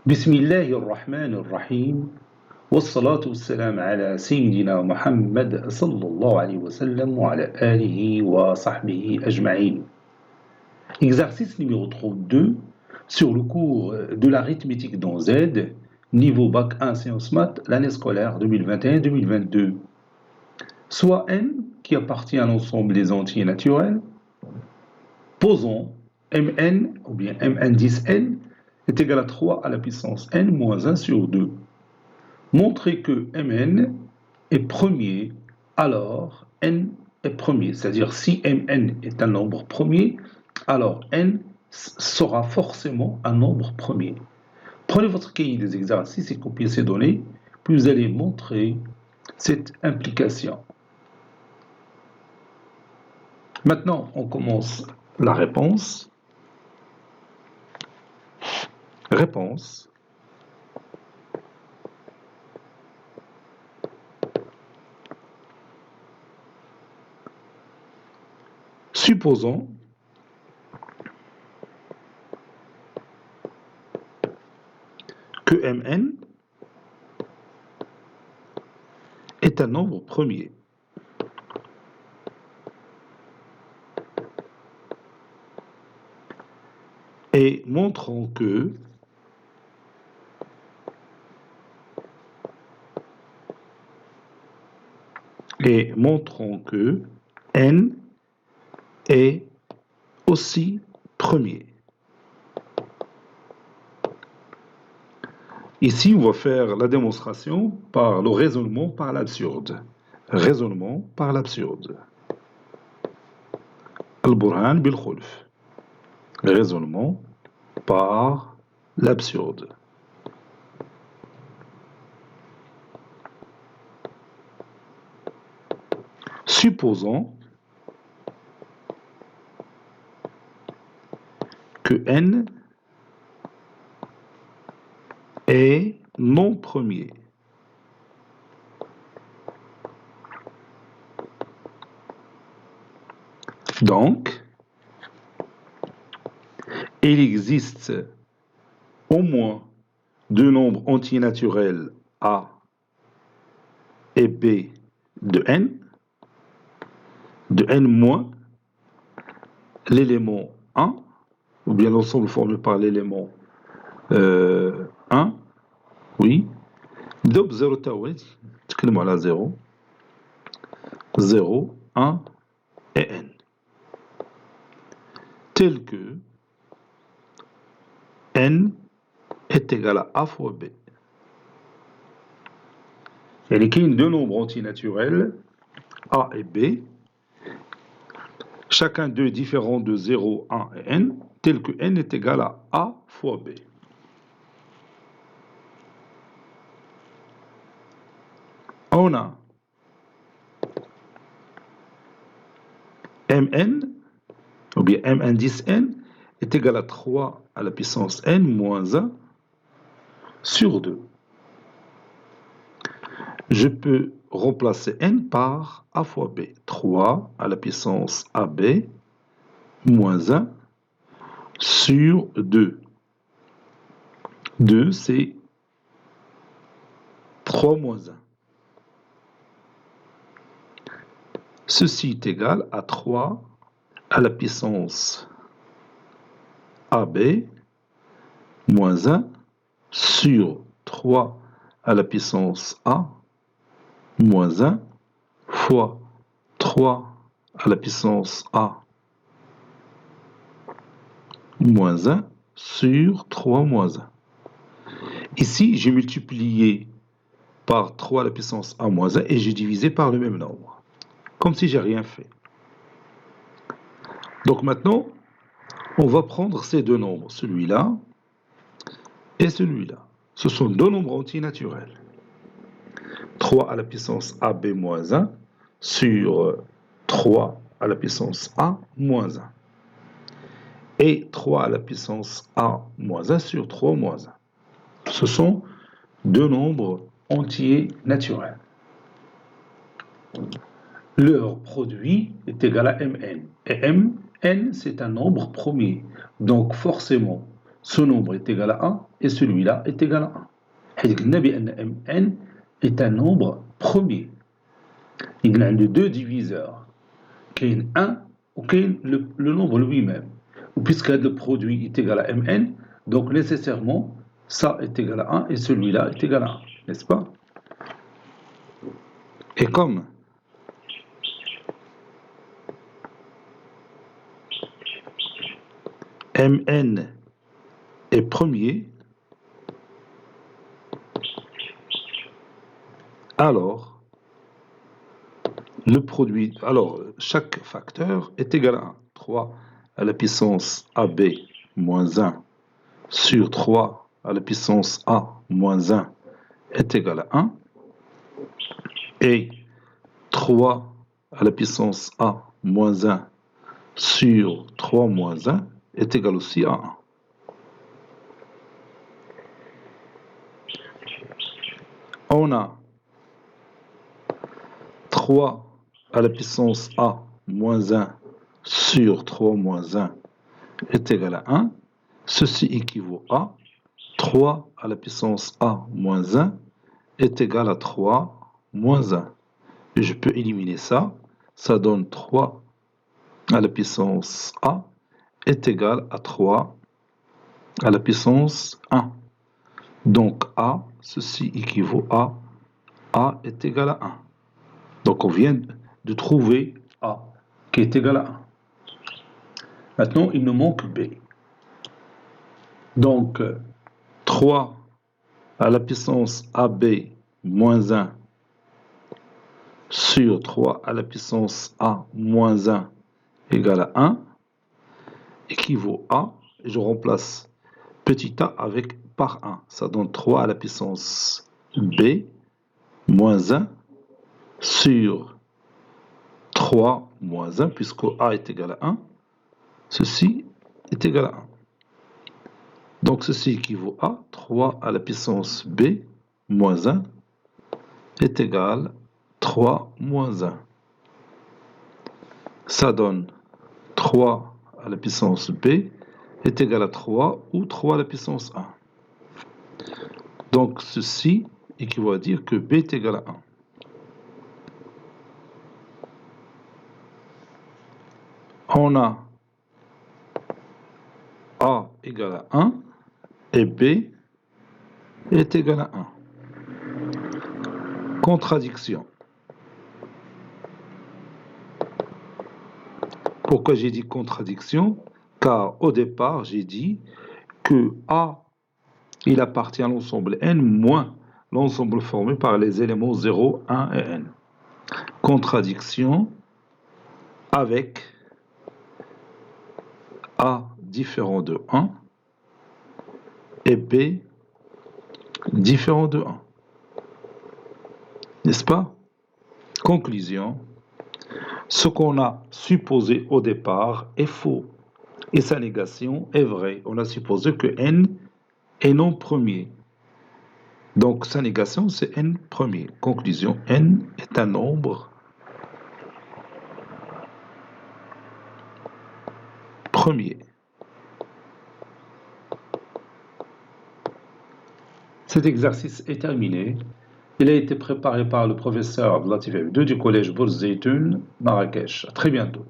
بسم الله الرحمن الرحيم والصلاة والسلام على سيدنا محمد صلى الله عليه وسلم وعلى آله وصحبه أجمعين. Exercice numéro 32 sur le cours de l'arithmétique dans Z, niveau Bac 1 Sciences Maths, l'année scolaire 2021-2022. Soit n qui appartient à l'ensemble des entiers naturels, posons mn ou bien mn 10n est égal à 3 à la puissance n moins 1 sur 2. Montrez que mn est premier, alors n est premier. C'est-à-dire si mn est un nombre premier, alors n sera forcément un nombre premier. Prenez votre cahier des exercices et copiez ces données, puis vous allez montrer cette implication. Maintenant, on commence la réponse. Réponse. Supposons que mn est un nombre premier. Et montrons que n est aussi premier. Ici, on va faire la démonstration par le raisonnement par l'absurde. Raisonnement par l'absurde. Al-Burhan bil-Khulf. Raisonnement par l'absurde. Supposons que n est non premier. Donc, il existe au moins deux nombres entiers naturels A et B de n moins l'élément 1, ou bien l'ensemble formé par l'élément 1, oui, دوب 0 تاويل تكلموا على 0 0 1 et n tel que n est égal à A fois B. Il y a deux nombres entiers naturels A et B, chacun d'eux différent de 0, 1 et n, tel que n est égal à A fois B. On a mn, ou bien mn 10n, est égal à 3 à la puissance n moins 1 sur 2. Je peux remplacer n par A fois B. 3 à la puissance AB moins 1 sur 2. 2, c'est 3 moins 1. Ceci est égal à 3 à la puissance AB moins 1 sur 3 à la puissance A moins 1 fois 3 à la puissance A moins 1 sur 3 moins 1. Ici, j'ai multiplié par 3 à la puissance A moins 1 et j'ai divisé par le même nombre. Comme si j'ai rien fait. Donc maintenant, on va prendre ces deux nombres, celui-là et celui-là. Ce sont deux nombres entiers naturels. 3 à la puissance AB moins 1 sur 3 à la puissance A moins 1. Et 3 à la puissance A moins 1 sur 3 moins 1. Ce sont deux nombres entiers naturels. Leur produit est égal à mn. Et mn, c'est un nombre premier. Donc forcément, ce nombre est égal à 1 et celui-là est égal à 1. حيث قلنا بأن mn est un nombre premier. Il y a deux diviseurs. كاين 1 وكاين le nombre lui-même. Puisque le produit est égal à mn, donc nécessairement, ça est égal à 1 et celui-là est égal à 1, n'est-ce pas? Et comme mn est premier, alors le produit, alors chaque facteur est égal à 1. 3 à la puissance AB moins 1 sur 3 à la puissance A moins 1 est égal à 1. Et 3 à la puissance A moins 1 sur 3 moins 1 est égal aussi à 1. On a 3 à la puissance A moins 1 sur 3 moins 1 est égal à 1. Ceci équivaut à 3 à la puissance A moins 1 est égal à 3 moins 1. Et je peux éliminer ça. Ça donne 3 à la puissance A est égal à 3 à la puissance 1. Donc A, ceci équivaut à A est égal à 1. Donc on vient de trouver A qui est égal à 1. Maintenant, il nous manque B. Donc 3 à la puissance AB moins 1 sur 3 à la puissance A moins 1 égale à 1 équivaut à, et je remplace petit a avec par 1. Ça donne 3 à la puissance B moins 1 sur 3 moins 1, puisque a est égal à 1. Ceci est égal à 1. Donc ceci équivaut à 3 à la puissance B moins 1 est égal à 3 moins 1. Ça donne 3 à la puissance B est égal à 3 ou 3 à la puissance 1. Donc ceci équivaut à dire que B est égal à 1. On a A égale à 1 et B est égal à 1. Contradiction. Pourquoi j'ai dit contradiction? Car au départ, j'ai dit que A, il appartient à l'ensemble N moins l'ensemble formé par les éléments 0, 1 et N. Contradiction avec A différent de 1 et B différent de 1. N'est-ce pas? Conclusion. Ce qu'on a supposé au départ est faux et sa négation est vraie. On a supposé que n est non premier. Donc sa négation c'est n premier. Conclusion, n est un nombre premier. Cet exercice est terminé. Il a été préparé par le professeur Abdelatif Abdou du collège Bourz Zeytoun, Marrakech. À très bientôt.